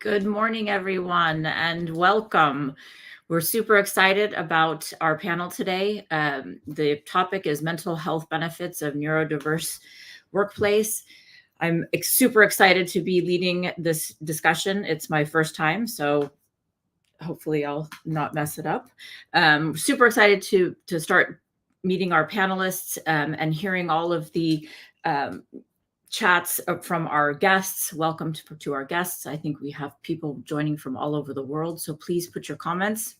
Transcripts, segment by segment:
Good morning, everyone, and welcome. We're super excited about our panel today. The topic is mental health benefits of neurodiverse workplace. I'm super excited to be leading this discussion. It's my first time, so hopefully I'll not mess it up. Super excited to start meeting our panelists and hearing all of the chats from our guests. Welcome to our guests. I think we have people joining from all over the world, so please put your comments,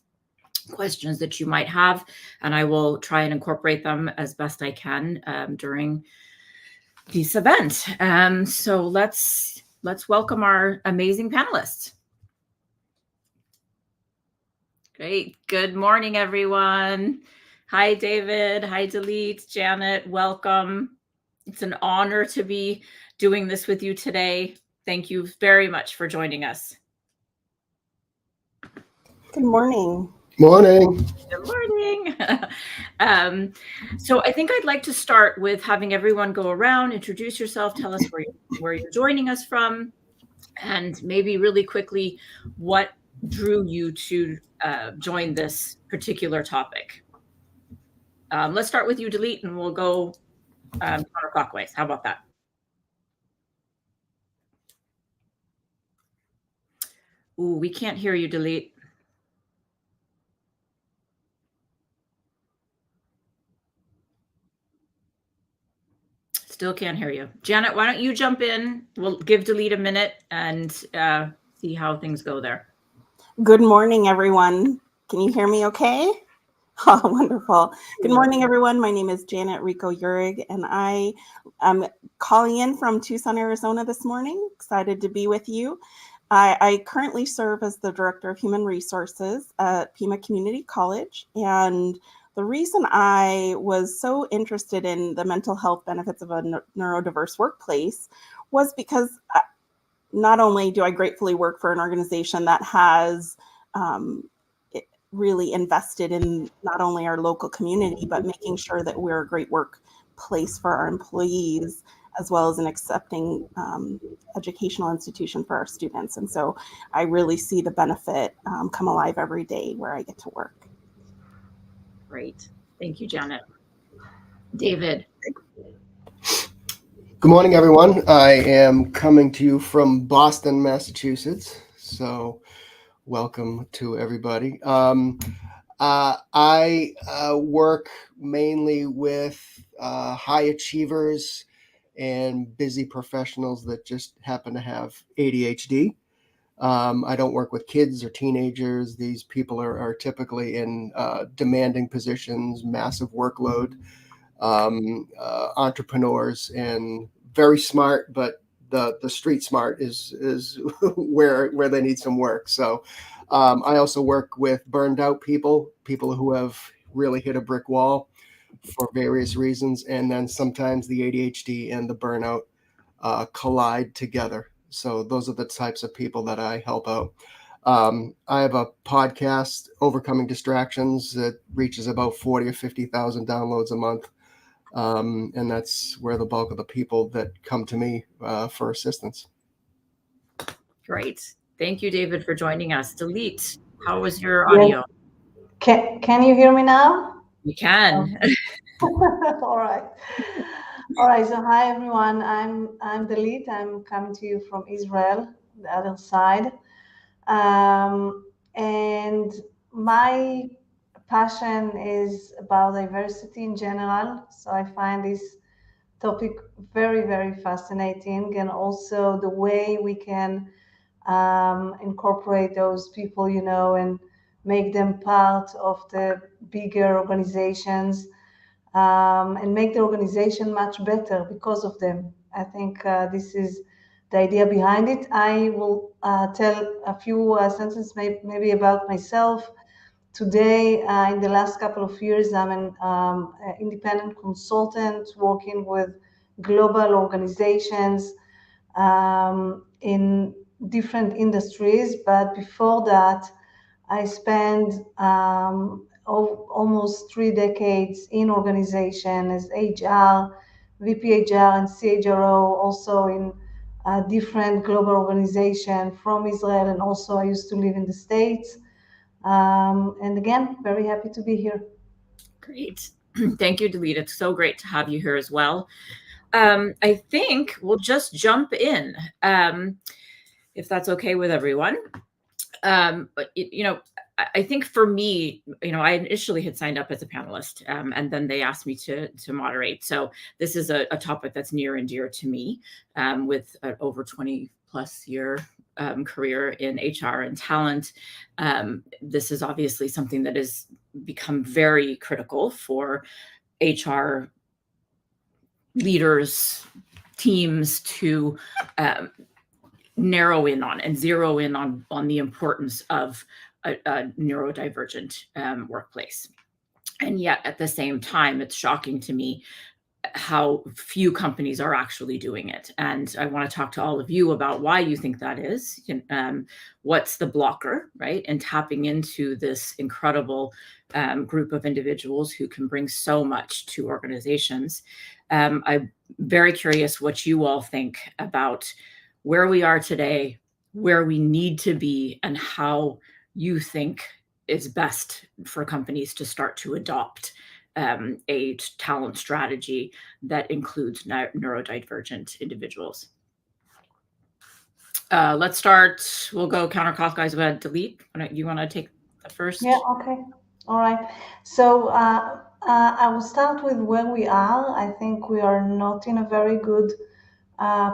questions that you might have, and I will try and incorporate them as best I can during this event. So let's welcome our amazing panelists. Great. Good morning, everyone. Hi, David. Hi, Delete. Janet, welcome. It's an honor to be doing this with you today. Thank you very much for joining us. Good morning. Morning. Good morning. So I think I'd like to start with having everyone go around, introduce yourself, tell us where you're joining us from, and maybe really quickly what drew you to join this particular topic. Let's start with you, Delete, and we'll go counterclockwise. How about that? Ooh, we can't hear you, Delete. Still can't hear you. Janet, why don't you jump in? We'll give Delete a minute and see how things go there. Good morning, everyone. Can you hear me okay? Oh, wonderful. Good morning, everyone. My name is Janet Rico Urig, and I am calling in from Tucson, Arizona this morning. Excited to be with you. I currently serve as the Director of Human Resources at Pima Community College, and the reason I was so interested in the mental health benefits of a neurodiverse workplace was because not only do I gratefully work for an organization that has really invested in not only our local community, but making sure that we're a great workplace for our employees, as well as an accepting educational institution for our students. And so I really see the benefit come alive every day where I get to work. Great. Thank you, Janet. David. Good morning, everyone. I am coming to you from Boston, Massachusetts. So welcome to everybody. I work mainly with high achievers and busy professionals that just happen to have ADHD. I don't work with kids or teenagers. These people are typically in demanding positions, massive workload, entrepreneurs, and very smart, but the street smart is where they need some work. So I also work with burned out people who have really hit a brick wall for various reasons, and then sometimes the ADHD and the burnout collide together. So those are the types of people that I help out. I have a podcast, Overcoming Distractions, that reaches about 40 or 50,000 downloads a month. And that's where the bulk of the people that come to me for assistance. Great. Thank you, David, for joining us. Delete, how was your audio? Can you hear me now? We can. All right. All right. So hi, everyone. I'm Delete. I'm coming to you from Israel, the other side. And my passion is about diversity in general. So I find this topic very, very fascinating, and also the way we can incorporate those people, and make them part of the bigger organizations, and make the organization much better because of them. I think this is the idea behind it. I will tell a few sentences maybe about myself. Today, in the last couple of years, I'm an independent consultant working with global organizations in different industries. But before that, I spent almost 3 decades in organization as HR, VP HR, and CHRO, also in different global organization from Israel, and also I used to live in the States. And again, very happy to be here. Great. Thank you, Dalit. It's so great to have you here as well. I think we'll just jump in, if that's okay with everyone. But I think for me, I initially had signed up as a panelist, and then they asked me to moderate. So this is a topic that's near and dear to me, with an over 20 plus year career in HR and talent. This is obviously something that has become very critical for HR leaders, teams to narrow in on and zero in on the importance of a neurodivergent workplace. And yet at the same time, it's shocking to me how few companies are actually doing it. And I want to talk to all of you about why you think that is. What's the blocker, right? And tapping into this incredible group of individuals who can bring so much to organizations. I'm very curious what you all think about where we are today, where we need to be, and how you think is best for companies to start to adopt a talent strategy that includes neurodivergent individuals. Let's start. We'll go counterclockwise with Dalit. You want to take the first? Yeah, okay. All right. So I will start with where we are. I think we are not in a very good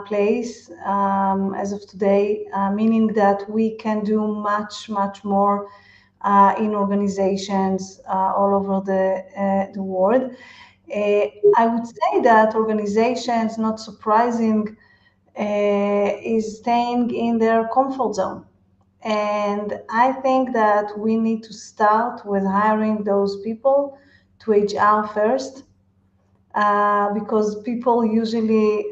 place as of today, meaning that we can do much, much more in organizations all over the world. I would say that organizations, not surprising, is staying in their comfort zone. And I think that we need to start with hiring those people to HR first, because people usually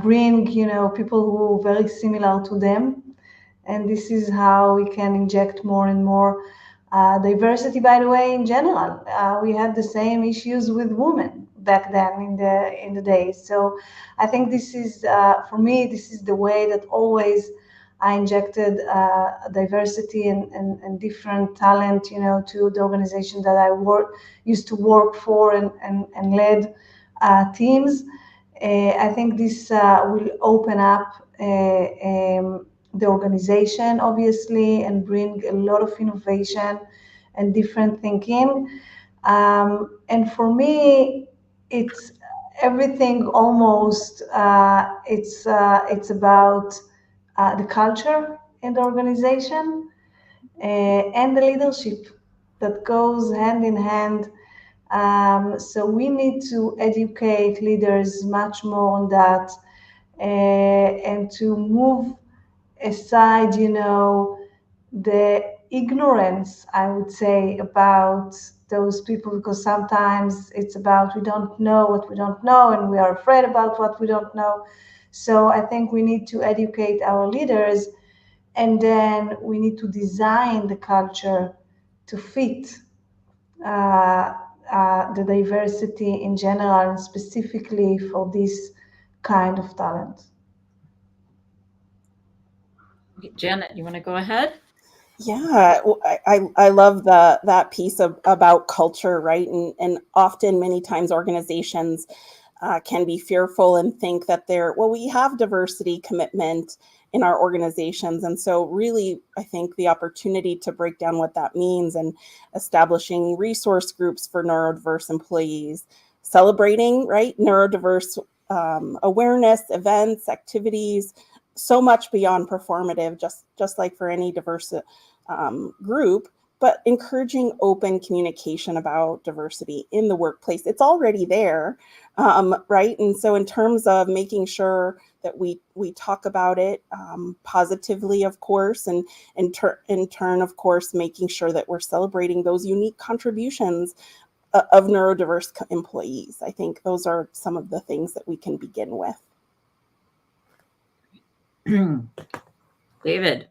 bring, people who are very similar to them. And this is how we can inject more and more diversity. By the way, in general, we had the same issues with women back then in the days. So I think this is, for me, this is the way that always I injected diversity and different talent, to the organization that I used to work for and led teams. I think this will open up the organization, obviously, and bring a lot of innovation and different thinking. And for me, it's everything almost. It's about the culture in the organization and the leadership that goes hand in hand. So we need to educate leaders much more on that, and to move aside, the ignorance, I would say, about those people, because sometimes it's about we don't know what we don't know, and we are afraid about what we don't know. So I think we need to educate our leaders, and then we need to design the culture to fit the diversity in general, and specifically for this kind of talent. Janet, you want to go ahead? Yeah, I love that piece about culture, right? And often, many times, organizations can be fearful and think that we have diversity commitment in our organizations. And so really, I think the opportunity to break down what that means and establishing resource groups for neurodiverse employees, celebrating, right, neurodiverse awareness, events, activities, so much beyond performative, just like for any diverse group, but encouraging open communication about diversity in the workplace. It's already there, right? And so in terms of making sure that we talk about it positively, of course, and in turn, of course, making sure that we're celebrating those unique contributions of neurodiverse employees. I think those are some of the things that we can begin with. David.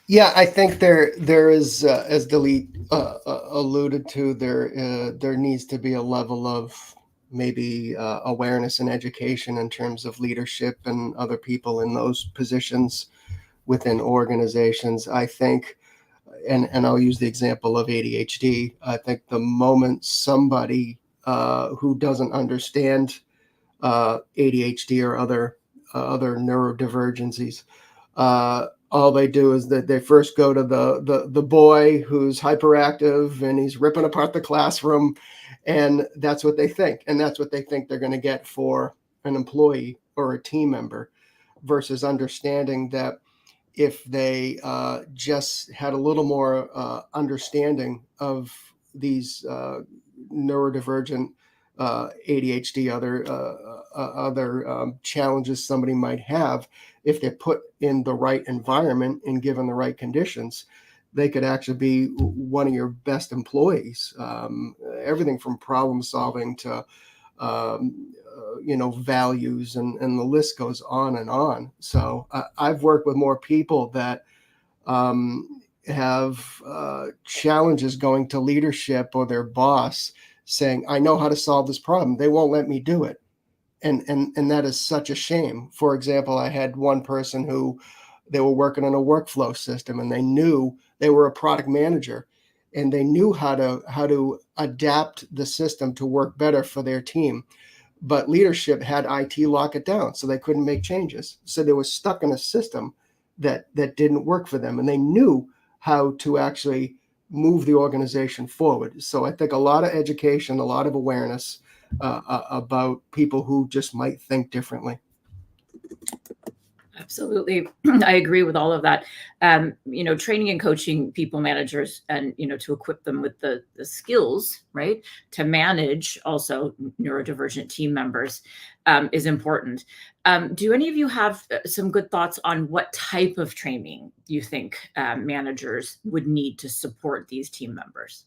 Yeah, I think there is, as Dalit alluded to, there needs to be a level of maybe awareness and education in terms of leadership and other people in those positions within organizations. I think, and I'll use the example of ADHD. I think the moment somebody who doesn't understand ADHD or other neurodivergencies, all they do is that they first go to the boy who's hyperactive and he's ripping apart the classroom, and that's what they think, and that's what they think they're going to get for an employee or a team member, versus understanding that if they just had a little more understanding of these neurodivergent ADHD, other challenges somebody might have, if they're put in the right environment and given the right conditions, they could actually be one of your best employees. Everything from problem solving to values, and the list goes on and on. So I've worked with more people that have challenges going to leadership or their boss saying, I know how to solve this problem. They won't let me do it. And that is such a shame. For example, I had one person who they were working on a workflow system, and they knew they were a product manager, and they knew how to adapt the system to work better for their team. But leadership had IT lock it down, so they couldn't make changes. So they were stuck in a system that didn't work for them, and they knew how to actually move the organization forward. So I think a lot of education, a lot of awareness about people who just might think differently. Absolutely. I agree with all of that. Training and coaching people managers, and, to equip them with the skills, right, to manage also neurodivergent team members is important. Do any of you have some good thoughts on what type of training you think managers would need to support these team members?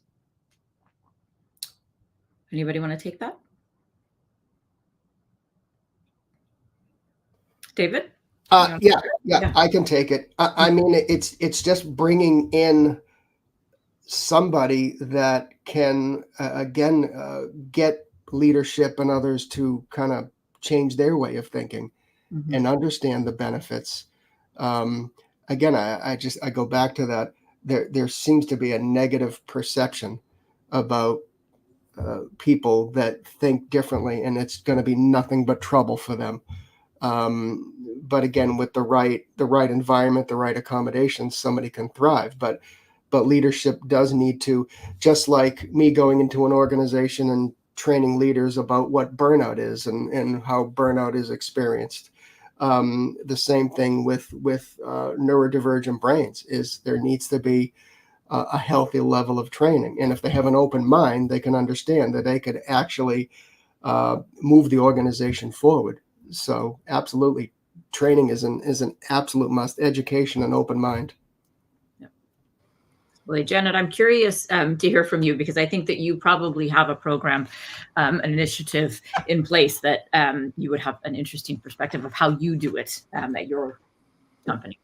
Anybody want to take that? David? Yeah, I can take it. I mean, it's just bringing in somebody that can, get leadership and others to kind of change their way of thinking and understand the benefits. Again, I go back to that. There seems to be a negative perception about people that think differently, and it's going to be nothing but trouble for them. But again, with the right environment, the right accommodations, somebody can thrive. But leadership does need to, just like me going into an organization and training leaders about what burnout is and how burnout is experienced. The same thing with neurodivergent brains is there needs to be a healthy level of training. And if they have an open mind, they can understand that they could actually move the organization forward. So absolutely, training is an absolute must. Education and open mind. Well, Janet, I'm curious to hear from you, because I think that you probably have a program, an initiative in place that you would have an interesting perspective of how you do it at your company.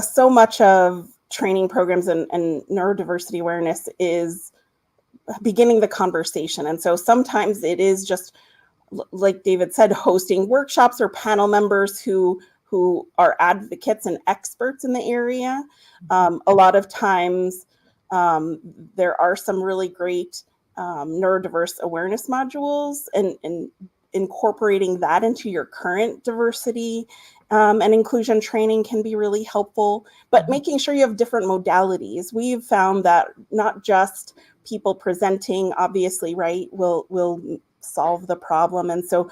So much of training programs and neurodiversity awareness is beginning the conversation. And so sometimes it is just, like David said, hosting workshops or panel members who are advocates and experts in the area. A lot of times there are some really great neurodiverse awareness modules, and incorporating that into your current diversity and inclusion training can be really helpful. But making sure you have different modalities. We've found that not just people presenting, obviously, right, will solve the problem. And so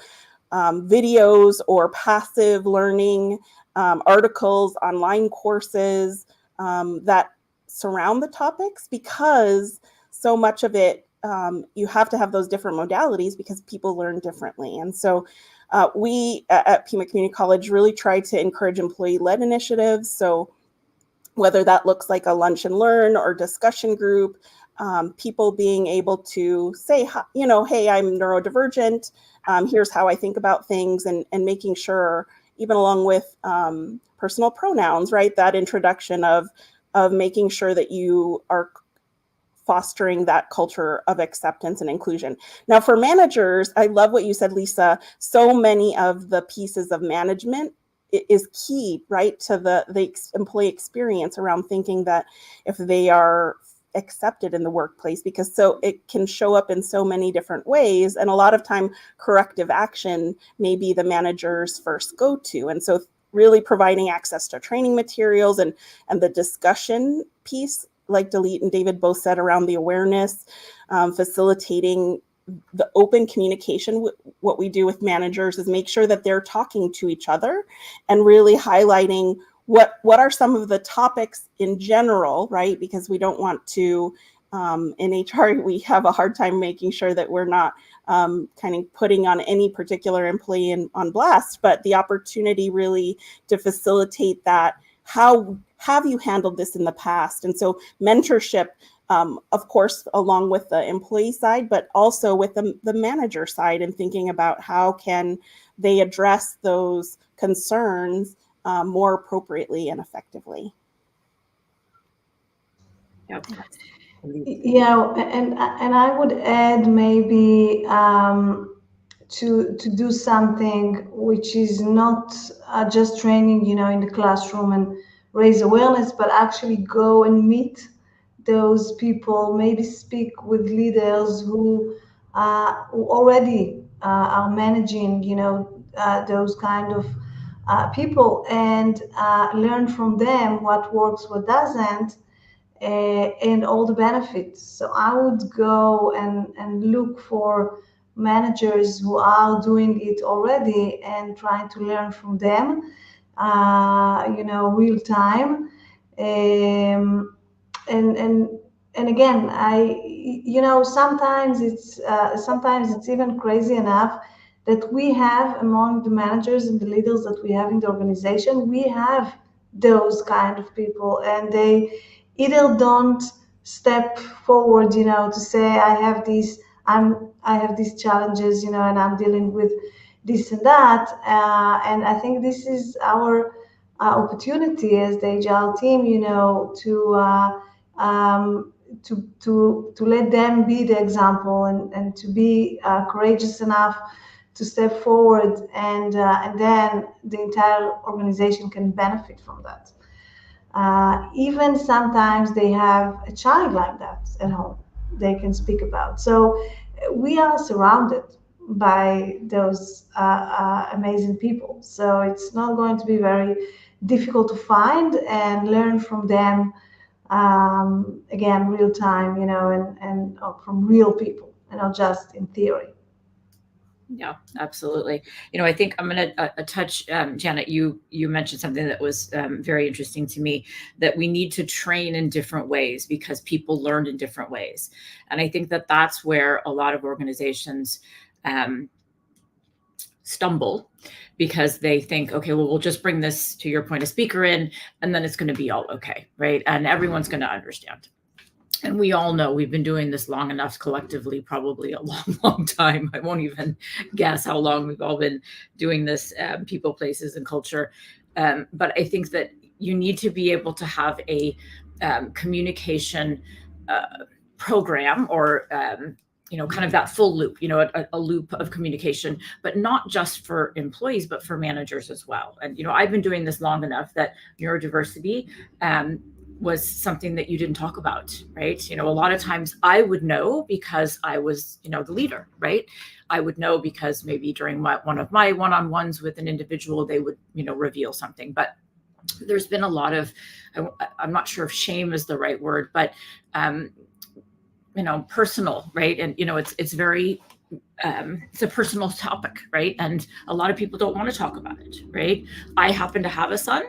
videos or passive learning, articles, online courses that surround the topics, because so much of it, you have to have those different modalities because people learn differently. And so we at Pima Community College really try to encourage employee-led initiatives. So whether that looks like a lunch and learn or discussion group, people being able to say, hey, I'm neurodivergent. Here's how I think about things, and making sure, even along with personal pronouns, right? That introduction of making sure that you are fostering that culture of acceptance and inclusion. Now, for managers, I love what you said, Lisa. So many of the pieces of management is key, right, to the employee experience around thinking that if they are accepted in the workplace, because so it can show up in so many different ways, and a lot of time corrective action may be the manager's first go-to. And so really providing access to training materials and the discussion piece, like Dalit and David both said, around the awareness, facilitating the open communication. What we do with managers is make sure that they're talking to each other and really highlighting what are some of the topics in general, right? Because we don't want to, in HR, we have a hard time making sure that we're not kind of putting on any particular employee on blast, but the opportunity really to facilitate that. How have you handled this in the past? And so mentorship, of course, along with the employee side, but also with the manager side, and thinking about how can they address those concerns more appropriately and effectively. Yep. Yeah, and I would add maybe to do something which is not just training, in the classroom and raise awareness, but actually go and meet those people, maybe speak with leaders who already are managing, those kind of people, and learn from them what works, what doesn't, and all the benefits. So I would go and look for managers who are doing it already and trying to learn from them, real time. And again, sometimes it's even crazy enough that we have, among the managers and the leaders that we have in the organization, we have those kind of people, and they either don't step forward, to say, I have these challenges, and I'm dealing with this and that. And I think this is our opportunity as the agile team, to let them be the example, and to be courageous enough to step forward, and then the entire organization can benefit from that. Even sometimes they have a child like that at home they can speak about. So we are surrounded by those amazing people. So it's not going to be very difficult to find and learn from them, again, real time, and from real people, and not just in theory. Yeah, absolutely. I think I'm going to touch, Janet, you mentioned something that was very interesting to me, that we need to train in different ways because people learn in different ways. And I think that that's where a lot of organizations stumble, because they think, okay, well, we'll just bring this, to your point, a speaker in, and then it's going to be all okay, right? And everyone's going to understand. And we all know we've been doing this long enough collectively, probably a long, long time. I won't even guess how long we've all been doing this, people, places, and culture. But I think that you need to be able to have a communication program, or kind of that full loop, a loop of communication, but not just for employees, but for managers as well. And, I've been doing this long enough that neurodiversity was something that you didn't talk about, right? A lot of times I would know because I was, the leader, right? I would know because maybe during one of my one-on-ones with an individual, they would, reveal something. But there's been a lot of, I'm not sure if shame is the right word, but, personal, right? And, it's very, it's a personal topic, right? And a lot of people don't want to talk about it, right? I happen to have a son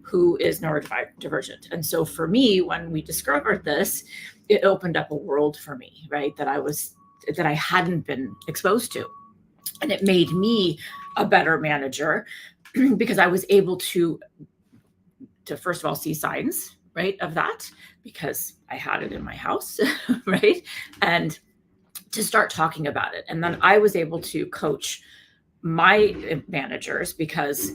who is neurodivergent. And so for me, when we discovered this, it opened up a world for me, right? That I hadn't been exposed to. And it made me a better manager because I was able to first of all, see signs, right, of that, because I had it in my house, right? And to start talking about it. And then I was able to coach my managers because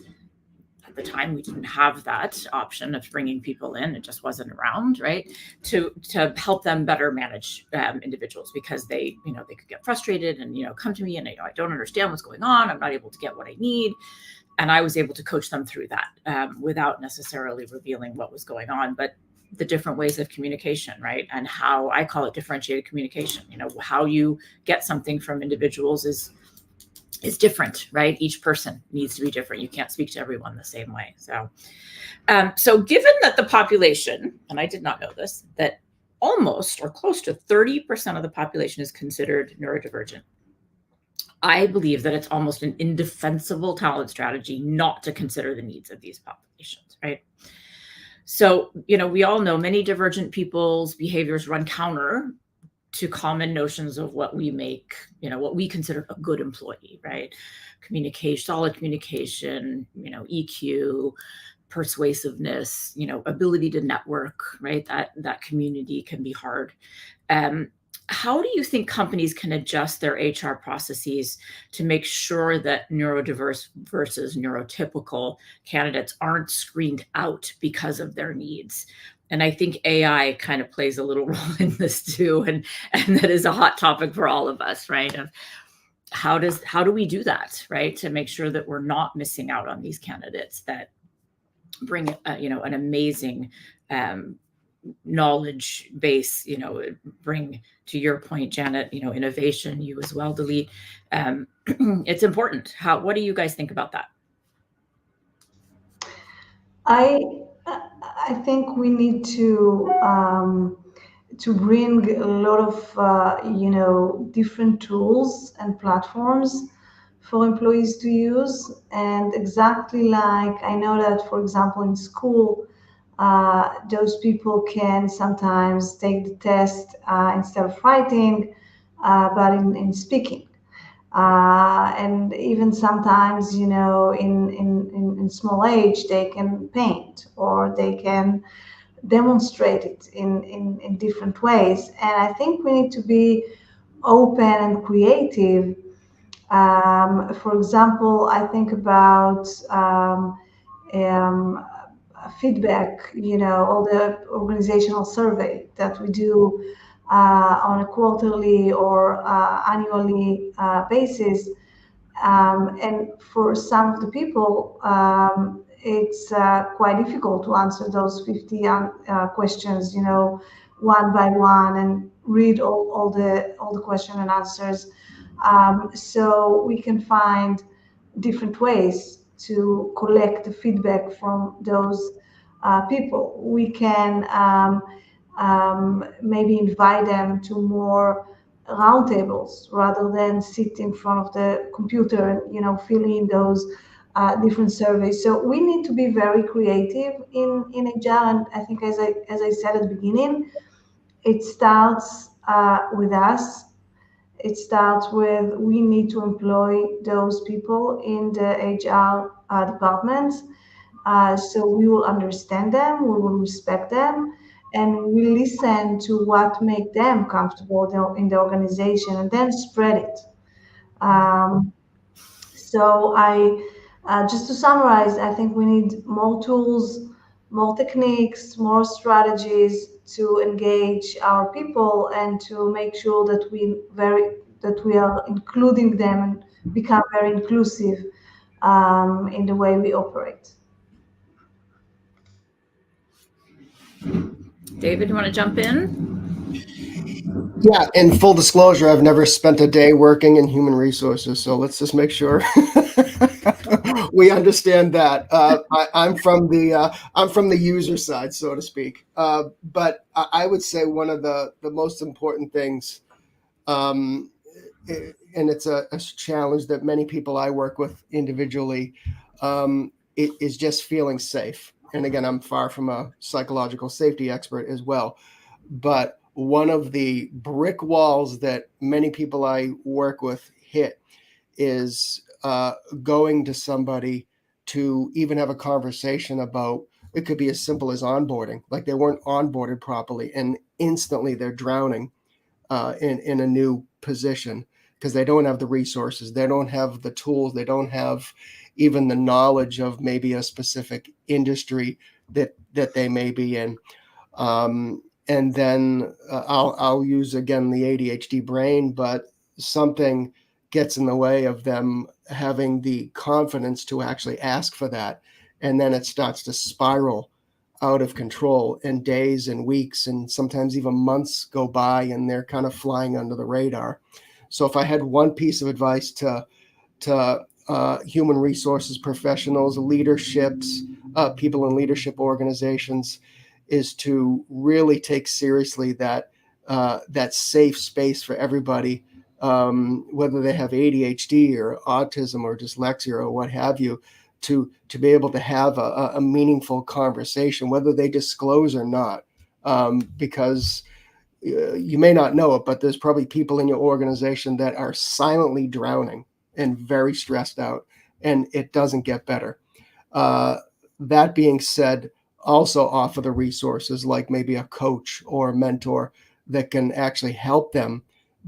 at the time, we didn't have that option of bringing people in. It just wasn't around, right? To help them better manage individuals, because they could get frustrated and, come to me and, I don't understand what's going on. I'm not able to get what I need. And I was able to coach them through that without necessarily revealing what was going on, but the different ways of communication, right? And how I call it differentiated communication. How you get something from individuals is different, right? Each person needs to be different. You can't speak to everyone the same way. So given that the population, and I did not know this, that almost or close to 30% of the population is considered neurodivergent, I believe that it's almost an indefensible talent strategy not to consider the needs of these populations, right? So, we all know many divergent people's behaviors run counter to common notions of what we make, what we consider a good employee, right? Solid communication, EQ, persuasiveness, ability to network, right? That community can be hard. How do you think companies can adjust their HR processes to make sure that neurodiverse versus neurotypical candidates aren't screened out because of their needs? And I think AI kind of plays a little role in this too. And that is a hot topic for all of us, right? Of how do we do that, right? To make sure that we're not missing out on these candidates that bring, an amazing knowledge base, bring, to your point, Janet, innovation, you as well, Delete. It's important. What do you guys think about that? I think we need to bring a lot of different tools and platforms for employees to use. And exactly like I know that, for example, in school, those people can sometimes take the test instead of writing, but in speaking. And even sometimes, in small age, they can paint or they can demonstrate it in different ways. And I think we need to be open and creative. For example, I think about feedback, all the organizational survey that we do on a quarterly or annually basis. And for some of the people, it's quite difficult to answer those 50 questions, one by one, and read all the question and answers. So we can find different ways to collect the feedback from those people. We can maybe invite them to more roundtables rather than sit in front of the computer and fill in those different surveys. So we need to be very creative in HR, and I think as I said at the beginning, it starts with us. It starts with we need to employ those people in the HR departments, so we will understand them, we will respect them, and we listen to what make them comfortable in the organization, and then spread it. So just to summarize, I think we need more tools, more techniques, more strategies to engage our people and to make sure that we are including them and become very inclusive in the way we operate. David, you want to jump in? Yeah, in full disclosure, I've never spent a day working in human resources, so let's just make sure we understand that. I'm from the user side, so to speak. But I would say one of the most important things, and it's a challenge that many people I work with individually, is just feeling safe. And again, I'm far from a psychological safety expert as well, but one of the brick walls that many people I work with hit is going to somebody to even have a conversation about, it could be as simple as onboarding, like they weren't onboarded properly and instantly they're drowning in a new position because they don't have the resources, they don't have the tools, they don't have even the knowledge of maybe a specific industry that they may be in. And then I'll use again the ADHD brain, but something gets in the way of them having the confidence to actually ask for that. And then it starts to spiral out of control, and days and weeks and sometimes even months go by and they're kind of flying under the radar. So if I had one piece of advice to human resources professionals, leaderships, people in leadership organizations, is to really take seriously that safe space for everybody, whether they have ADHD or autism or dyslexia or what have you, to be able to have a meaningful conversation, whether they disclose or not, because you may not know it, but there's probably people in your organization that are silently drowning and very stressed out, and it doesn't get better. That being said, also offer the resources like maybe a coach or a mentor that can actually help them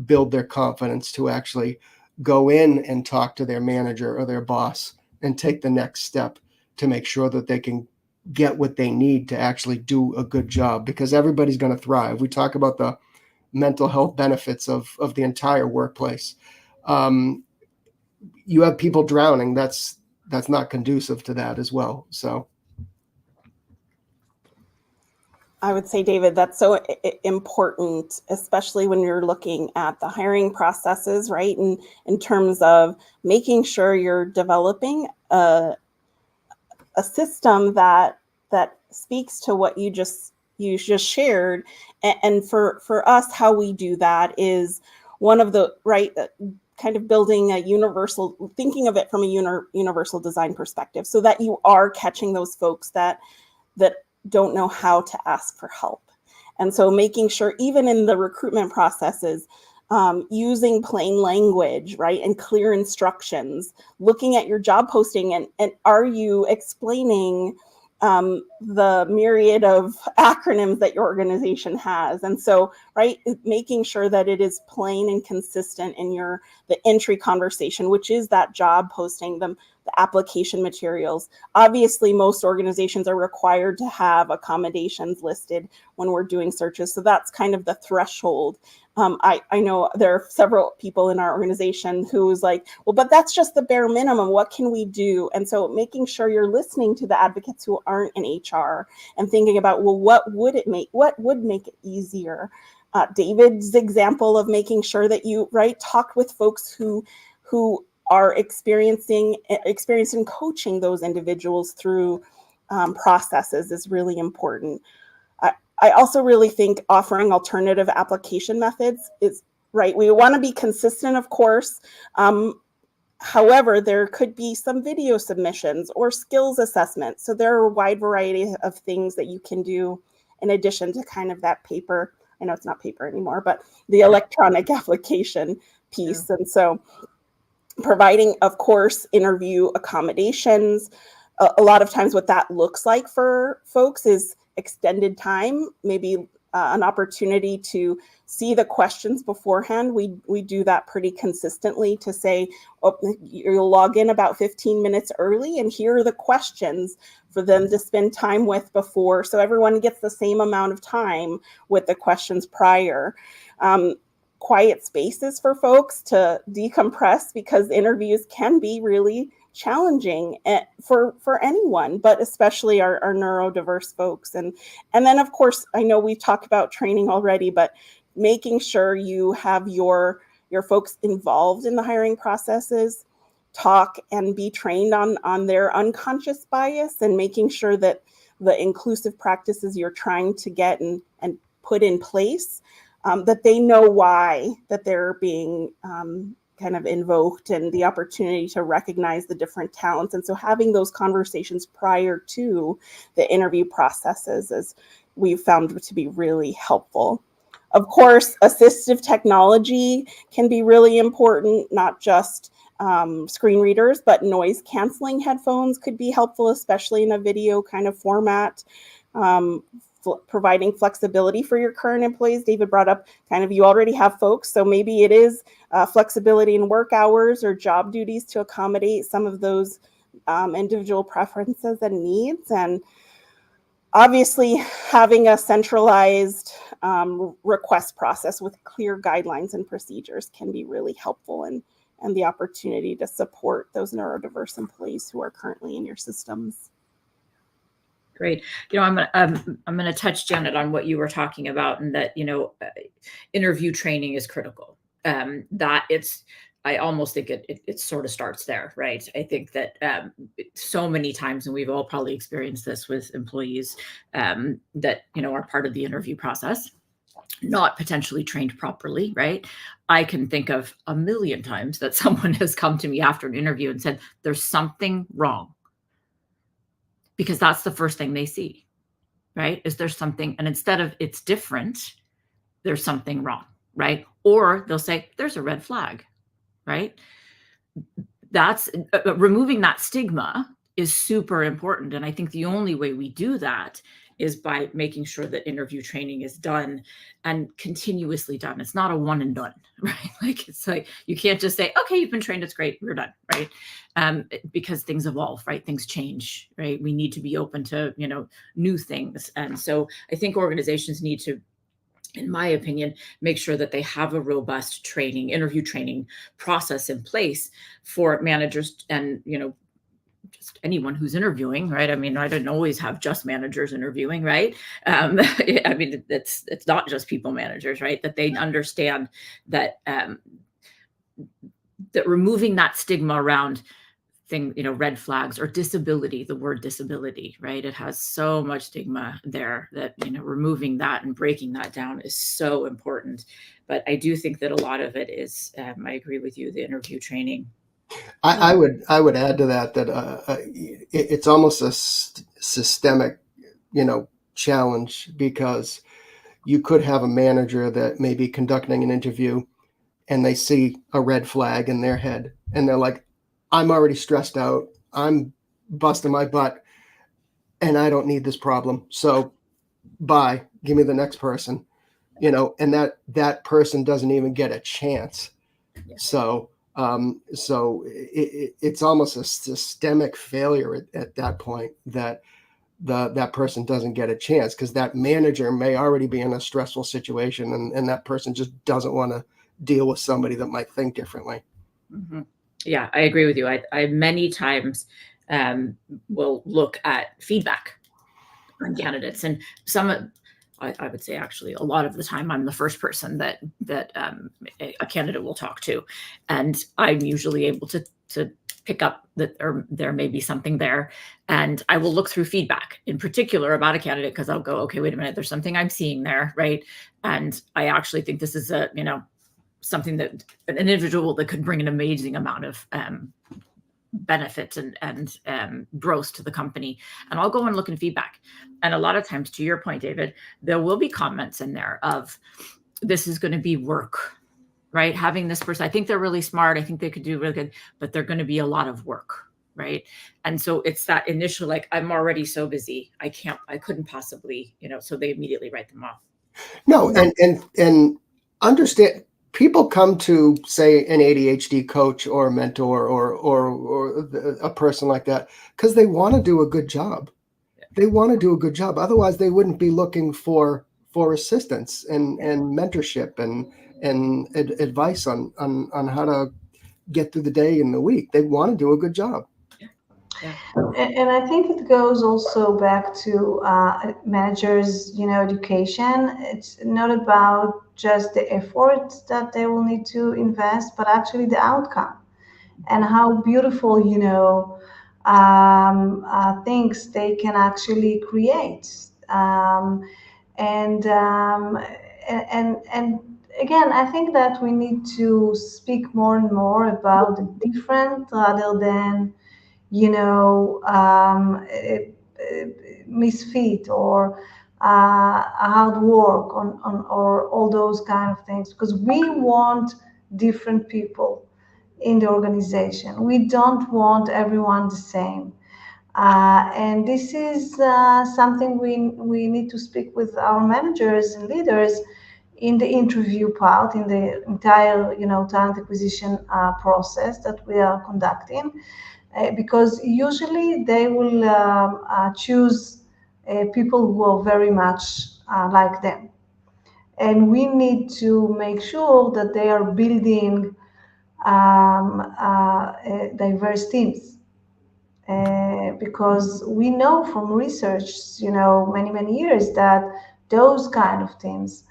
build their confidence to actually go in and talk to their manager or their boss and take the next step to make sure that they can get what they need to actually do a good job, because everybody's going to thrive. We talk about the mental health benefits of the entire workplace. You have people drowning. That's not conducive to that as well. So I would say, David, that's so important, especially when you're looking at the hiring processes, right? And in terms of making sure you're developing a system that speaks to what you just shared. And for us, how we do that is one of the kind of building a universal, thinking of it from a universal design perspective, so that you are catching those folks that don't know how to ask for help. And so making sure, even in the recruitment processes, using plain language, right, and clear instructions, looking at your job posting, and are you explaining the myriad of acronyms that your organization has? And so, right, making sure that it is plain and consistent in the entry conversation, which is that job posting, the application materials. Obviously, most organizations are required to have accommodations listed when we're doing searches. So that's kind of the threshold. I know there are several people in our organization who's like, well, but that's just the bare minimum. What can we do? And so making sure you're listening to the advocates who aren't in HR and thinking about, well, what would make it easier? David's example of making sure that you talk with folks who are experiencing coaching those individuals through processes is really important. I also really think offering alternative application methods is right. We want to be consistent, of course. However, there could be some video submissions or skills assessments. So there are a wide variety of things that you can do in addition to kind of that paper. I know it's not paper anymore, but the electronic application piece. Yeah. And so providing, of course, interview accommodations. A lot of times what that looks like for folks is extended time, maybe an opportunity to see the questions beforehand. We do that pretty consistently to say, oh, you'll log in about 15 minutes early and here are the questions for them to spend time with before. So everyone gets the same amount of time with the questions prior. Quiet spaces for folks to decompress, because interviews can be really challenging for anyone, but especially our neurodiverse folks. And then, of course, I know we've talked about training already, but making sure you have your folks involved in the hiring processes, talk and be trained on their unconscious bias, and making sure that the inclusive practices you're trying to get and put in place, that they know why that they're being kind of invoked, and the opportunity to recognize the different talents. And so having those conversations prior to the interview processes is we've found to be really helpful. Of course, assistive technology can be really important, not just screen readers, but noise canceling headphones could be helpful, especially in a video kind of format. Providing flexibility for your current employees. David brought up kind of, you already have folks, so maybe it is flexibility in work hours or job duties to accommodate some of those individual preferences and needs. And obviously, having a centralized request process with clear guidelines and procedures can be really helpful, and the opportunity to support those neurodiverse employees who are currently in your systems. Great. I'm going to touch, Janet, on what you were talking about, and that interview training is critical. I almost think it sort of starts there, right? I think that so many times, and we've all probably experienced this with employees that are part of the interview process, not potentially trained properly, right? I can think of a million times that someone has come to me after an interview and said, "There's something wrong." Because that's the first thing they see, right? Is there something, and instead of "it's different," there's something wrong, right? Or they'll say, "There's a red flag," right? That's removing that stigma is super important. And I think the only way we do that is by making sure that interview training is done and continuously done. It's not a one and done, right? It's like, you can't just say, "Okay, you've been trained, it's great, we're done," right? Because things evolve, right? Things change, right? We need to be open to, new things. And so I think organizations need to, in my opinion, make sure that they have a robust interview training process in place for managers and, just anyone who's interviewing, right? I mean, I didn't always have just managers interviewing, right? I mean, it's not just people managers, right? That they understand that that removing that stigma around red flags or disability, the word disability, right? It has so much stigma there that, removing that and breaking that down is so important. But I do think that a lot of it is, I agree with you, the interview training. I would add to that it's almost a systemic, challenge, because you could have a manager that may be conducting an interview and they see a red flag in their head and they're like, "I'm already stressed out, I'm busting my butt, and I don't need this problem. So bye, give me the next person," and that person doesn't even get a chance. Yeah. So it's almost a systemic failure at that point that that person doesn't get a chance, because that manager may already be in a stressful situation, and that person just doesn't want to deal with somebody that might think differently. Mm-hmm. Yeah, I agree with you. I many times will look at feedback on candidates, and I would say actually a lot of the time I'm the first person that a candidate will talk to, and I'm usually able to pick up that there may be something there, and I will look through feedback in particular about a candidate, because I'll go, "Okay, wait a minute, there's something I'm seeing there," right? And I actually think this is something that an individual that could bring an amazing amount of benefit and growth to the company. And I'll go and look in feedback. And a lot of times, to your point, David, there will be comments in there of, "This is going to be work," right? Having this person, I think they're really smart, I think they could do really good, but they're going to be a lot of work, right? And so it's that initial, like, "I'm already so busy, I couldn't possibly," so they immediately write them off. No, and understand, people come to, say, an ADHD coach or a mentor or a person like that because they want to do a good job. Yeah. They want to do a good job. Otherwise, they wouldn't be looking for assistance and mentorship and advice on how to get through the day and the week. They want to do a good job. Yeah. And I think it goes also back to managers, education. It's not about just the effort that they will need to invest, but actually the outcome and how beautiful, things they can actually create. And again, I think that we need to speak more and more about the different rather than misfit or hard work on or all those kind of things, because we want different people in the organization. We don't want everyone the same. And this is something we need to speak with our managers and leaders in the interview part, in the entire talent acquisition process that we are conducting. because usually they will choose people who are very much like them. And we need to make sure that they are building diverse teams. Because we know from research, many years, that those kind of teams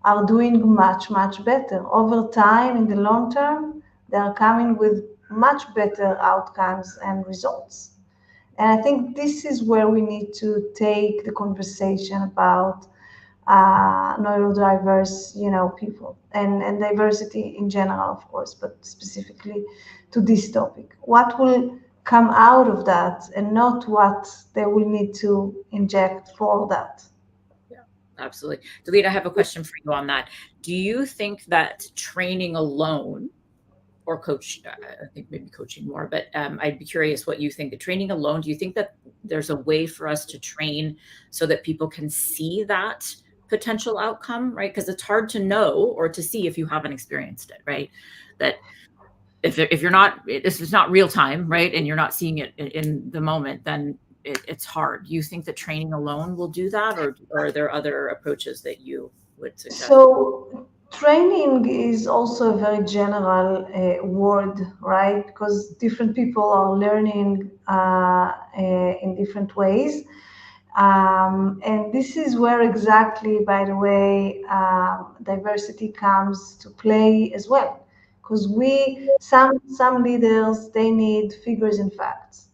are doing much, much better. Over time, in the long term, they are coming with much better outcomes and results. And I think this is where we need to take the conversation about neurodiverse, people, and diversity in general, of course, but specifically to this topic. What will come out of that, and not what they will need to inject for that. Yeah, absolutely. Delita, I have a question for you on that. Do you think that training alone, or coach, I think maybe coaching more, but I'd be curious what you think. The training alone, do you think that there's a way for us to train so that people can see that potential outcome, right? Because it's hard to know or to see if you haven't experienced it, right? That if you're not, this is not real time, right? And you're not seeing it in the moment, then it's hard. You think that training alone will do that, or are there other approaches that you would suggest? So training is also a very general word, right? Because different people are learning in different ways. And this is where exactly, by the way, diversity comes to play as well. Because some leaders, they need figures and facts,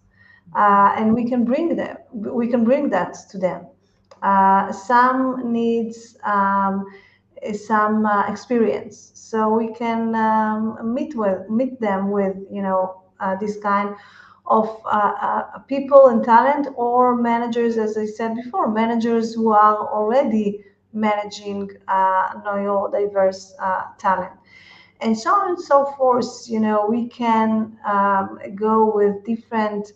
and we can bring that to them. Some needs some experience, so we can meet them with this kind of people and talent, or managers, as I said before, managers who are already managing neurodiverse talent, and so on and so forth. We can go with different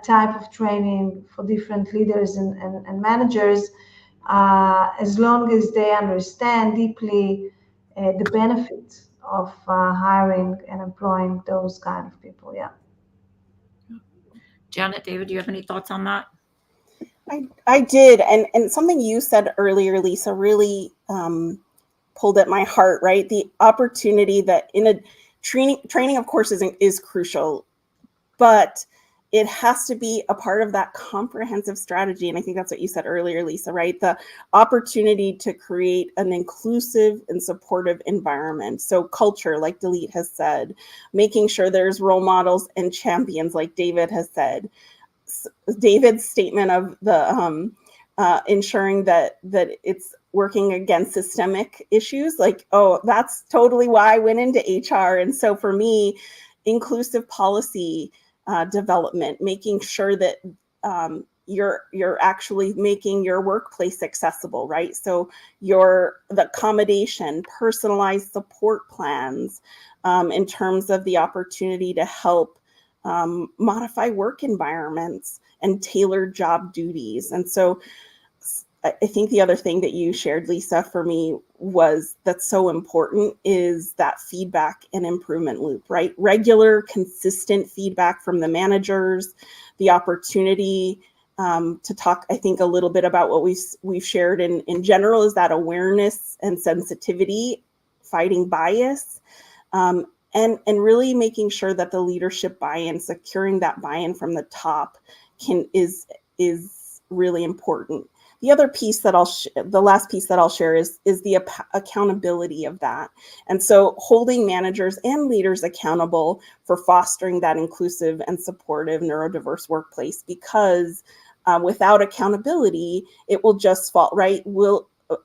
type of training for different leaders and managers, as long as they understand deeply the benefit of hiring and employing those kind of people. Yeah. Janet, David, do you have any thoughts on that? I did, and something you said earlier, Lisa, really pulled at my heart. Right, the opportunity that in a training, of course, is crucial, but it has to be a part of that comprehensive strategy. And I think that's what you said earlier, Lisa, right? The opportunity to create an inclusive and supportive environment. So culture, like Dalit has said, making sure there's role models and champions, like David has said. David's statement of the ensuring that it's working against systemic issues, like, oh, that's totally why I went into HR. And so for me, inclusive policy development, making sure that you're actually making your workplace accessible, right? So the accommodation, personalized support plans in terms of the opportunity to help modify work environments and tailor job duties. And so I think the other thing that you shared, Lisa, for me that's so important is that feedback and improvement loop, right? Regular, consistent feedback from the managers, the opportunity to talk, I think, a little bit about what we've shared in general is that awareness and sensitivity, fighting bias, and really making sure that the leadership buy-in, securing that buy-in from the top is really important. The other piece that the last piece that I'll share is the accountability of that. And so holding managers and leaders accountable for fostering that inclusive and supportive neurodiverse workplace, because without accountability, it will just fall, right?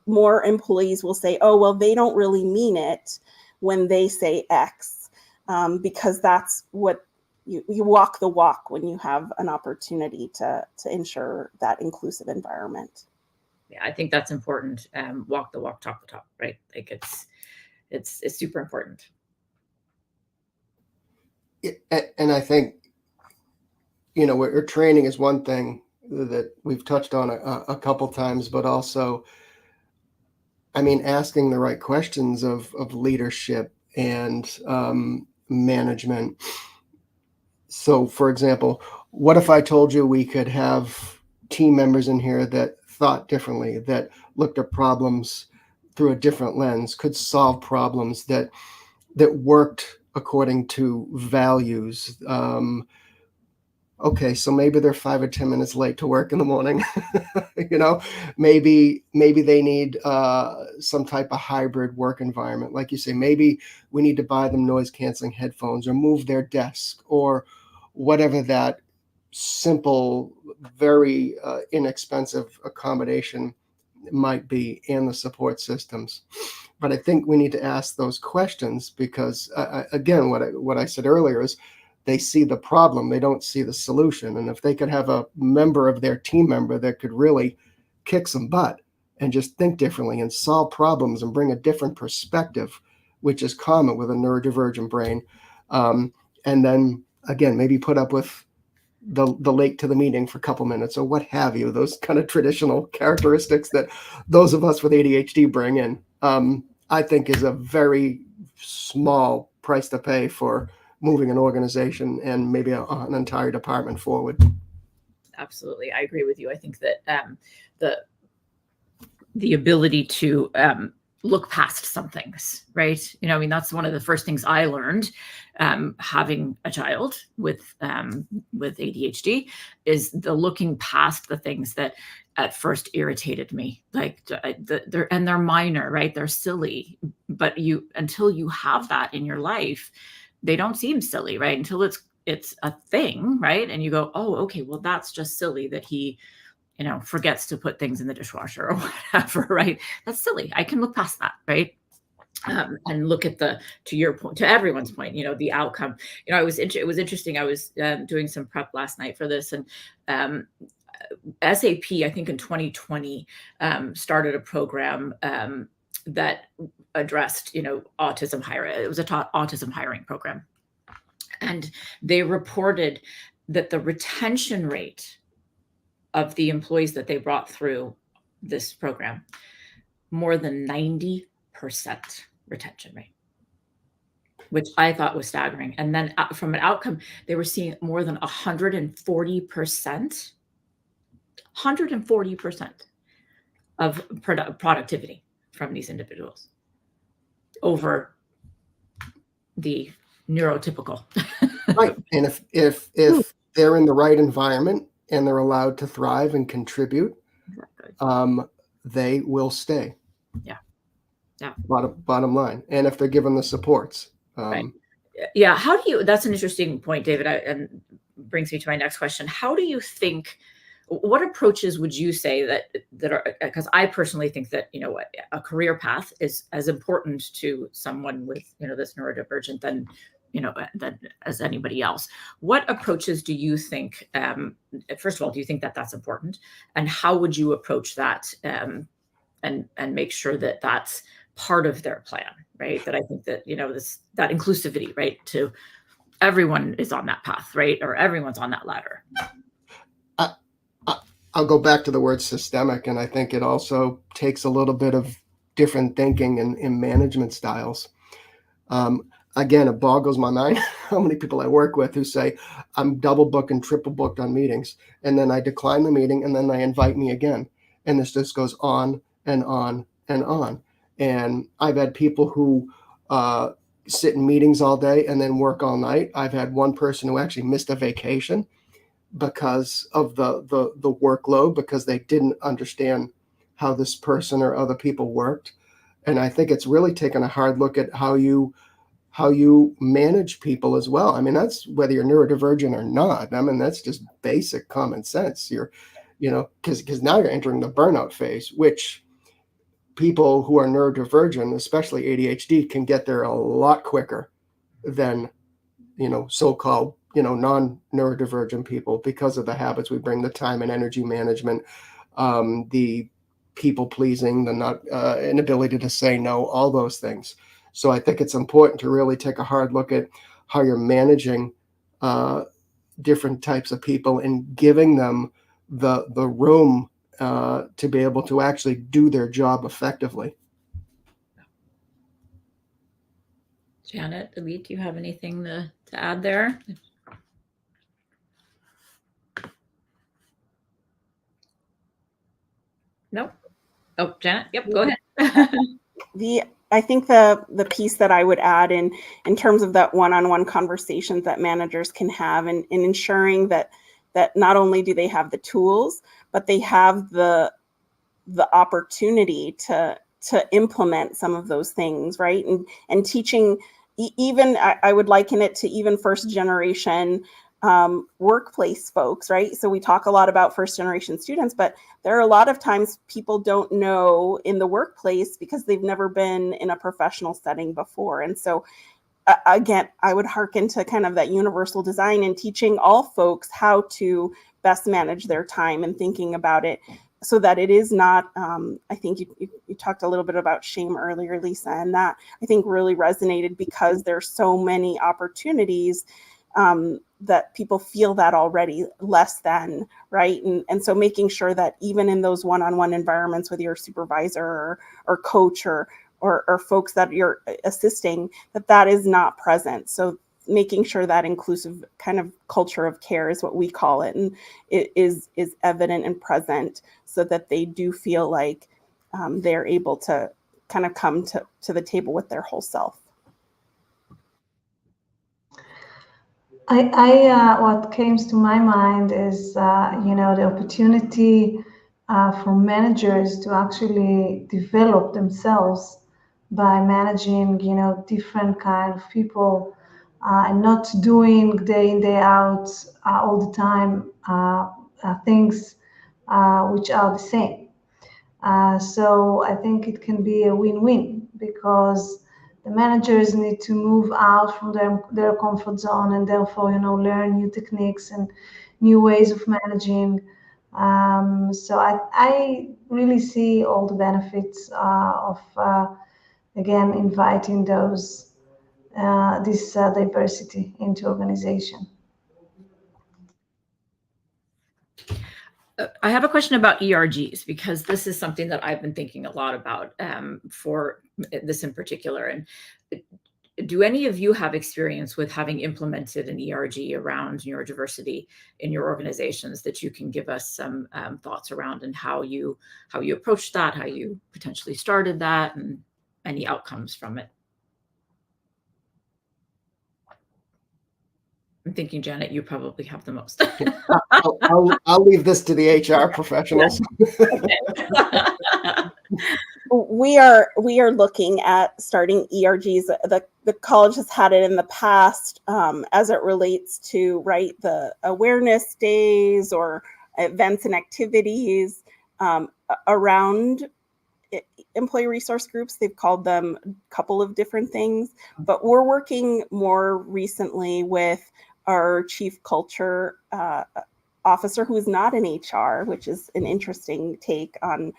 More employees will say, oh, well, they don't really mean it when they say X, because that's what you walk the walk when you have an opportunity to ensure that inclusive environment. Yeah, I think that's important. Walk the walk, talk the talk, right? Like it's super important. And I think, where training is one thing that we've touched on a couple times, but also, asking the right questions of leadership and management. So, for example, what if I told you we could have team members in here that thought differently, that looked at problems through a different lens, could solve problems that worked according to values? Okay, so maybe they're 5 or 10 minutes late to work in the morning. You know, maybe they need some type of hybrid work environment. Like you say, maybe we need to buy them noise canceling headphones or move their desk or whatever that simple, very inexpensive accommodation might be, and the support systems. But I think we need to ask those questions because, again, what I said earlier is they see the problem, they don't see the solution. And if they could have a member of their team member that could really kick some butt and just think differently and solve problems and bring a different perspective, which is common with a neurodivergent brain, and then again, maybe put up with the late to the meeting for a couple minutes or what have you, those kind of traditional characteristics that those of us with ADHD bring in, I think is a very small price to pay for moving an organization and maybe an entire department forward. Absolutely. I agree with you. I think that the ability to look past some things, right? You know, I mean, that's one of the first things I learned having a child with ADHD is the looking past the things that at first irritated me. Like they're minor, right? They're silly, but until you have that in your life, they don't seem silly, right? Until it's a thing, right? And you go, oh, okay, well, that's just silly that he, you know, forgets to put things in the dishwasher or whatever, right? That's silly. I can look past that, right? And look at to your point, to everyone's point, you know, the outcome. You know, it was interesting. I was doing some prep last night for this, and SAP, I think in 2020, started a program that addressed, you know, autism hiring. It was a autism hiring program, and they reported that the retention rate of the employees that they brought through this program, more than 90% retention rate, which I thought was staggering. And then from an outcome, they were seeing more than 140% of productivity from these individuals over the neurotypical. Right. And if they're in the right environment and they're allowed to thrive and contribute, exactly. They will stay. Yeah. Yeah. Bottom line. And if they're given the supports. Right. Yeah. How do you, that's an interesting point, David, and brings me to my next question. How do you think, what approaches would you say that are, because I personally think that, you know, a career path is as important to someone with, you know, this neurodivergent than, you know, than as anybody else. What approaches do you think, first of all, do you think that that's important? And how would you approach that and make sure that that's part of their plan, right? That I think that, you know, that inclusivity, right? To everyone is on that path, right? Or everyone's on that ladder. I'll go back to the word systemic, and I think it also takes a little bit of different thinking in management styles. Again, it boggles my mind how many people I work with who say, I'm double booked and triple booked on meetings, and then I decline the meeting, and then they invite me again. And this just goes on and on and on. And I've had people who sit in meetings all day and then work all night. I've had one person who actually missed a vacation because of the workload, because they didn't understand how this person or other people worked. And I think it's really taken a hard look at how you manage people as well. I mean, that's whether you're neurodivergent or not. I mean, that's just basic common sense. You're, you know, because now you're entering the burnout phase, which people who are neurodivergent, especially ADHD, can get there a lot quicker than, you know, so-called, you know, non-neurodivergent people, because of the habits we bring, the time and energy management, the people pleasing, the inability to say no, all those things. So I think it's important to really take a hard look at how you're managing different types of people and giving them the room to be able to actually do their job effectively. Janet, Elite, do you have anything to add there? No. Oh, Janet. Yep. Go ahead. I think the piece that I would add in terms of that one-on-one conversations that managers can have, and ensuring that not only do they have the tools, but they have the opportunity to implement some of those things, right? And teaching, even I would liken it to even first generation workplace folks, right? So we talk a lot about first generation students, but there are a lot of times people don't know in the workplace because they've never been in a professional setting before. And so again, I would hearken to kind of that universal design and teaching all folks how to best manage their time and thinking about it so that it is not, I think you talked a little bit about shame earlier, Lisa, and that I think really resonated because there's so many opportunities that people feel that already less than, right? And so making sure that even in those one-on-one environments with your supervisor or coach or folks that you're assisting, that is not present. So making sure that inclusive kind of culture of care is what we call it, and it is evident and present so that they do feel like they're able to kind of come to the table with their whole self. What comes to my mind is, the opportunity for managers to actually develop themselves by managing, different kind of people and not doing day in, day out all the time things which are the same. So I think it can be a win-win because the managers need to move out from their comfort zone and therefore, learn new techniques and new ways of managing. So I really see all the benefits of, again, inviting this diversity into organization. I have a question about ERGs because this is something that I've been thinking a lot about for this in particular. And do any of you have experience with having implemented an ERG around neurodiversity in your organizations that you can give us some thoughts around, and how you approached that, how you potentially started that, and any outcomes from it? I'm thinking, Janet, you probably have the most. I'll leave this to the HR professionals. We are looking at starting ERGs. The college has had it in the past as it relates to, right, the awareness days or events and activities around employee resource groups. They've called them a couple of different things, but we're working more recently with our chief culture officer, who is not in HR, which is an interesting take on.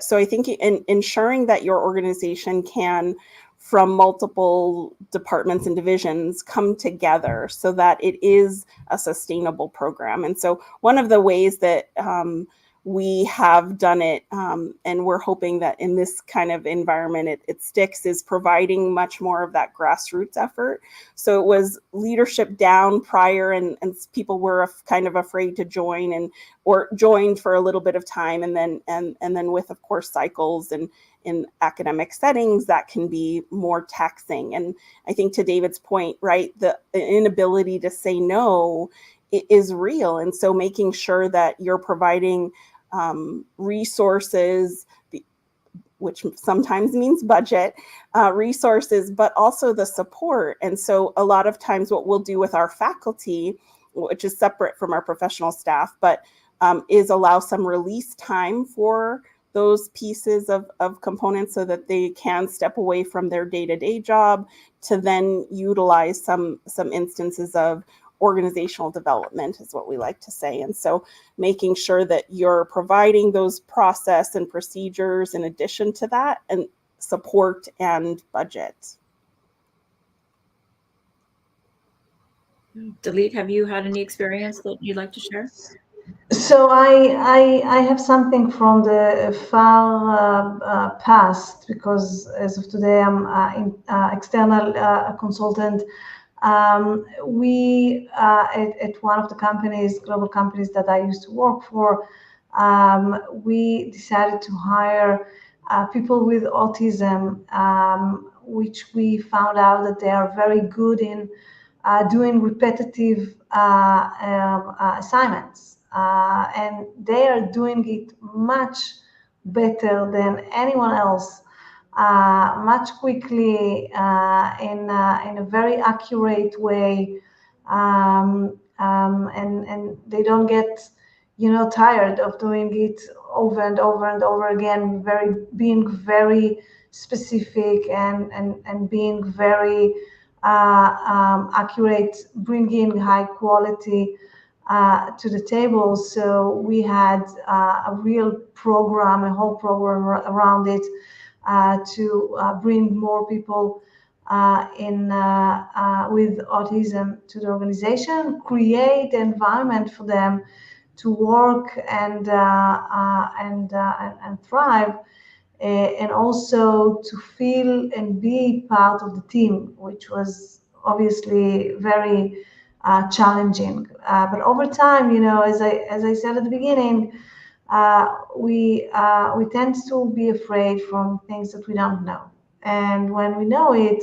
So I think ensuring that your organization can, from multiple departments and divisions, come together so that it is a sustainable program. And so one of the ways that we have done it, and we're hoping that in this kind of environment it sticks, is providing much more of that grassroots effort. So it was leadership down prior, and people were kind of afraid to join, or joined for a little bit of time, and then with, of course, cycles and in academic settings that can be more taxing. And I think, to David's point, right, the inability to say no is real. And so making sure that you're providing resources, which sometimes means budget, resources, but also the support. And so a lot of times what we'll do with our faculty, which is separate from our professional staff, but is allow some release time for those pieces of components so that they can step away from their day-to-day job to then utilize some instances of organizational development, is what we like to say. And so making sure that you're providing those process and procedures in addition to that, and support and budget. Dalit, have you had any experience that you'd like to share? So I have something from the far past, because as of today I'm external consultant. We at one of the companies, global companies that I used to work for, we decided to hire people with autism, which we found out that they are very good in doing repetitive assignments. And they are doing it much better than anyone else, much quickly, in a very accurate way. And they don't get, tired of doing it over and over and over again, being very specific and being very accurate, bringing high quality to the table. So we had a real program, a whole program around it, to bring more people with autism to the organization, create an environment for them to work and thrive, and also to feel and be part of the team, which was obviously very challenging. But over time, as I said at the beginning, we tend to be afraid from things that we don't know, and when we know it,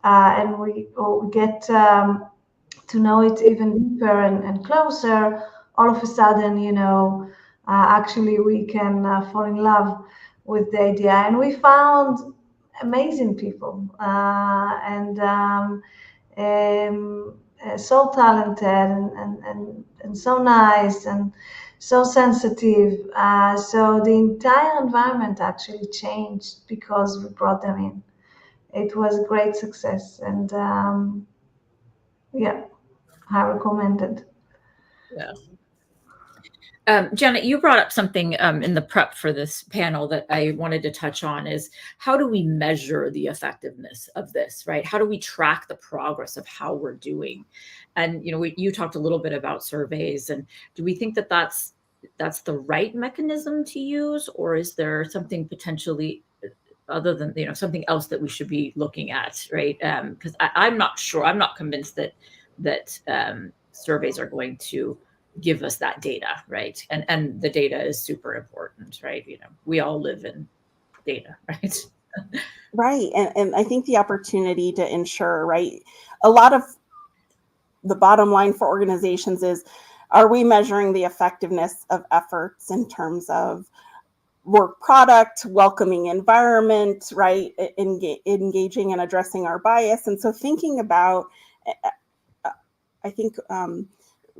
and we get to know it even deeper and closer, all of a sudden, actually we can fall in love with the idea. And we found amazing people, so talented and so nice and so sensitive. So the entire environment actually changed because we brought them in. It was a great success, and yeah, I recommend it. Yeah. Janet, you brought up something in the prep for this panel that I wanted to touch on, is how do we measure the effectiveness of this, right? How do we track the progress of how we're doing? And, you talked a little bit about surveys, and do we think that that's the right mechanism to use, or is there something potentially other than, something else that we should be looking at, right? Because I'm not sure, I'm not convinced that surveys are going to give us that data, right? And the data is super important, right? We all live in data, right? Right. And I think the opportunity to ensure, right, a lot of the bottom line for organizations is, are we measuring the effectiveness of efforts in terms of work product, welcoming environment, right, engaging and addressing our bias? And so thinking about, I think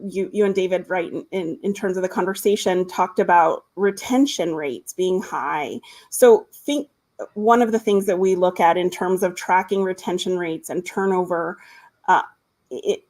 you and David, right, in terms of the conversation, talked about retention rates being high. So think one of the things that we look at in terms of tracking retention rates and turnover,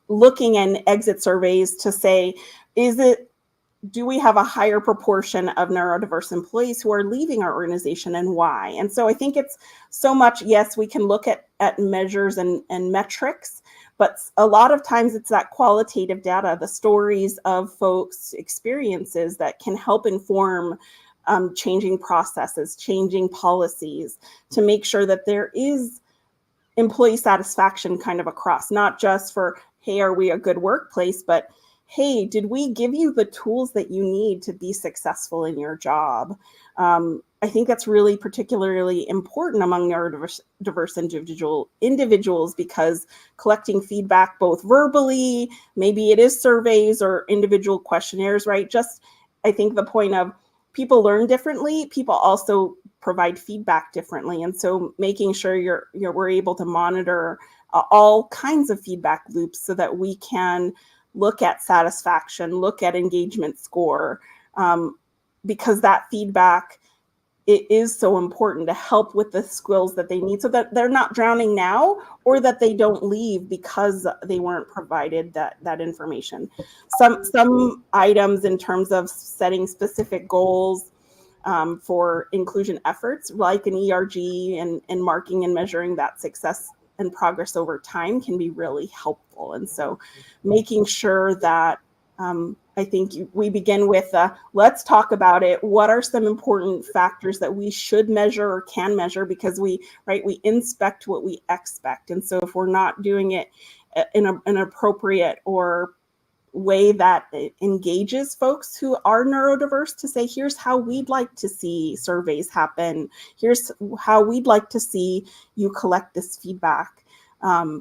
looking in exit surveys to say, do we have a higher proportion of neurodiverse employees who are leaving our organization, and why? And so I think it's so much, yes, we can look at measures and metrics, but a lot of times it's that qualitative data, the stories of folks' experiences that can help inform changing processes, changing policies, to make sure that there is employee satisfaction kind of across, not just for, hey, are we a good workplace, but hey, did we give you the tools that you need to be successful in your job? I think that's really particularly important among neurodiverse individuals, because collecting feedback both verbally, maybe it is surveys or individual questionnaires, right? Just, I think the point of people learn differently, people also provide feedback differently. And so making sure we're able to monitor all kinds of feedback loops so that we can look at satisfaction, look at engagement score, because that feedback, it is so important to help with the skills that they need so that they're not drowning now, or that they don't leave because they weren't provided that information. Some items in terms of setting specific goals for inclusion efforts, like an ERG, and marking and measuring that success and progress over time can be really helpful. And so making sure that I think we begin with let's talk about it. What are some important factors that we should measure or can measure? Because we inspect what we expect. And so if we're not doing it in an appropriate or way that it engages folks who are neurodiverse to say, here's how we'd like to see surveys happen. Here's how we'd like to see you collect this feedback.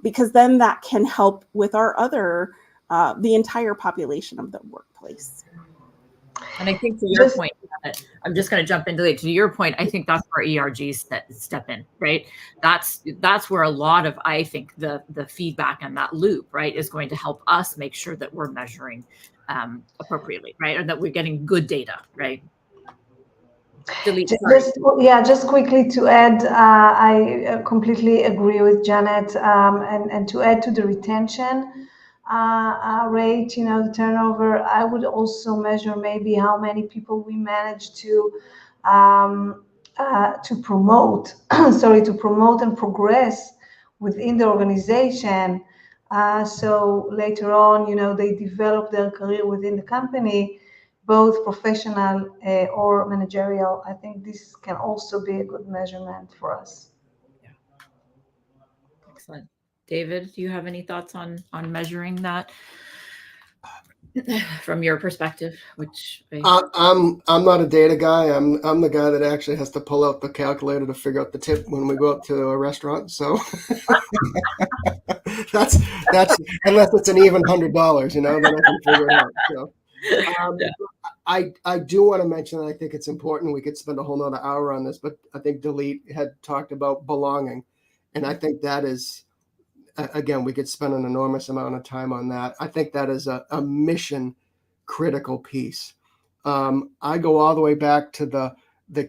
Because then that can help with our other, the entire population of the workplace. And I think to your point, I'm just going to jump into it. To your point, I think that's where ERGs step in, right? That's where a lot of, I think, the feedback and that loop, right, is going to help us make sure that we're measuring appropriately, right, or that we're getting good data, right? Just quickly to add, I completely agree with Janet, and to add to the retention rate, the turnover, I would also measure maybe how many people we manage to promote, to promote and progress within the organization. So later on, they develop their career within the company, both professional or managerial. I think this can also be a good measurement for us. Yeah. Excellent. David, do you have any thoughts on measuring that from your perspective? I'm not a data guy. I'm the guy that actually has to pull out the calculator to figure out the tip when we go out to a restaurant. So that's unless it's an even $100, then I can figure it out. So. I do want to mention that I think it's important. We could spend a whole nother hour on this, but I think Delete had talked about belonging. And I think that is, again, we could spend an enormous amount of time on that. I think that is a mission critical piece. I go all the way back to the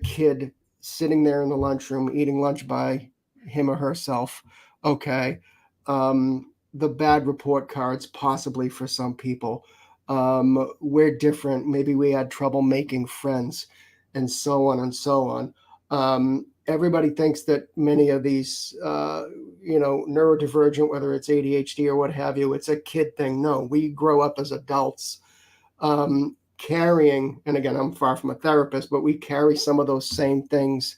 kid sitting there in the lunchroom, eating lunch by him or herself. Okay. The bad report cards, possibly for some people. We're different. Maybe we had trouble making friends, and so on and so on. Everybody thinks that many of these, neurodivergent, whether it's ADHD or what have you, it's a kid thing. No, we grow up as adults carrying, and again, I'm far from a therapist, but we carry some of those same things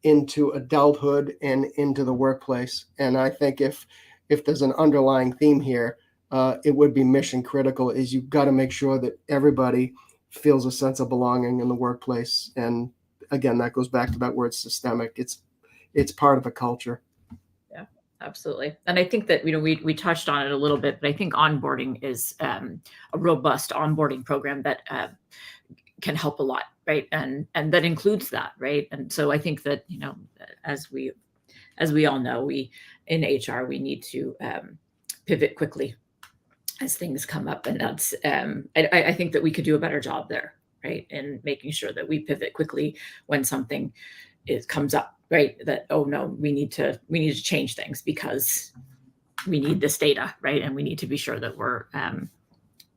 into adulthood and into the workplace. And I think if there's an underlying theme here, it would be mission critical, is you've got to make sure that everybody feels a sense of belonging in the workplace. And again, that goes back to that word systemic. It's part of a culture. Yeah, absolutely. And I think that, we touched on it a little bit, but I think onboarding is a robust onboarding program that can help a lot, right? And that includes that, right? And so I think that, as we all know, we in HR, we need to pivot quickly as things come up. And that's, I think that we could do a better job there, right? And making sure that we pivot quickly when something comes up, right? That, oh no, we need to change things because we need this data, right? And we need to be sure that we're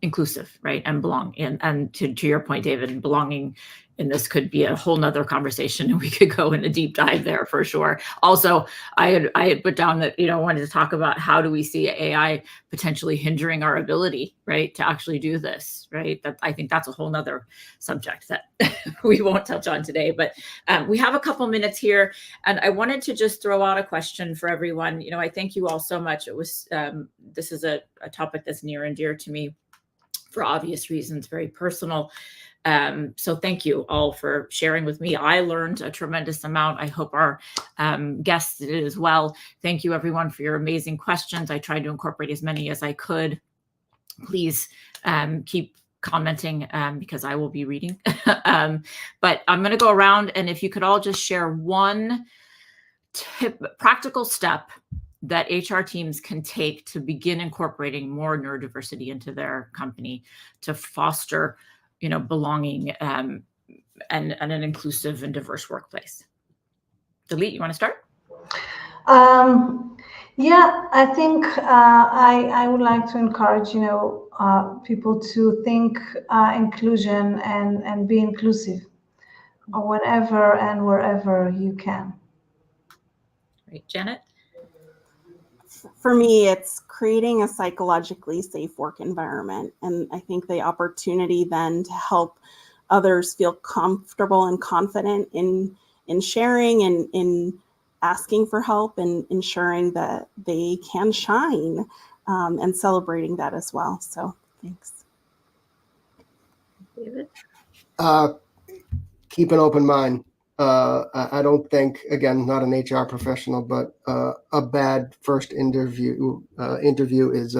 inclusive, right? And belong in. And to your point, David, belonging in this could be a whole nother conversation, and we could go in a deep dive there for sure. Also, I had put down that, wanted to talk about how do we see AI potentially hindering our ability, right, to actually do this, right? That I think that's a whole nother subject that we won't touch on today, but we have a couple minutes here, and I wanted to just throw out a question for everyone. I thank you all so much. It was, this is a topic that's near and dear to me for obvious reasons, very personal. So thank you all for sharing with me. I learned a tremendous amount. I hope our guests did as well. Thank you everyone for your amazing questions. I tried to incorporate as many as I could. Please keep commenting because I will be reading. But I'm going to go around, and if you could all just share one practical step that HR teams can take to begin incorporating more neurodiversity into their company to foster, belonging and an inclusive and diverse workplace. Delete, you want to start? Yeah, I think I would like to encourage, people to think inclusion and be inclusive whenever and wherever you can. Great. Janet? For me, it's creating a psychologically safe work environment. And I think the opportunity then to help others feel comfortable and confident in sharing and in asking for help and ensuring that they can shine and celebrating that as well. So thanks. David? Keep an open mind. I don't think, again, not an HR professional, but a bad first interview is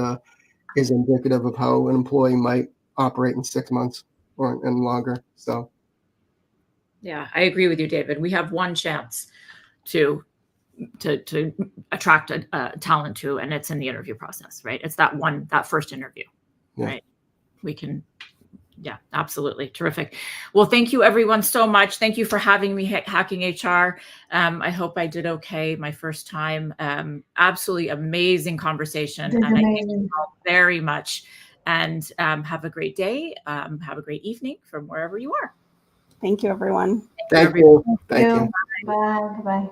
indicative of how an employee might operate in 6 months and longer. So, Yeah, I agree with you, David. We have one chance to attract a talent to, and it's in the interview process, right? It's that first interview, yeah. right? We can, yeah, absolutely. Terrific. Well, thank you everyone so much. Thank you for having me Hacking HR. I hope I did okay my first time. Absolutely amazing conversation. And I thank you all very much. And have a great day. Have a great evening from wherever you are. Thank you, everyone. Thank you. Bye. Bye.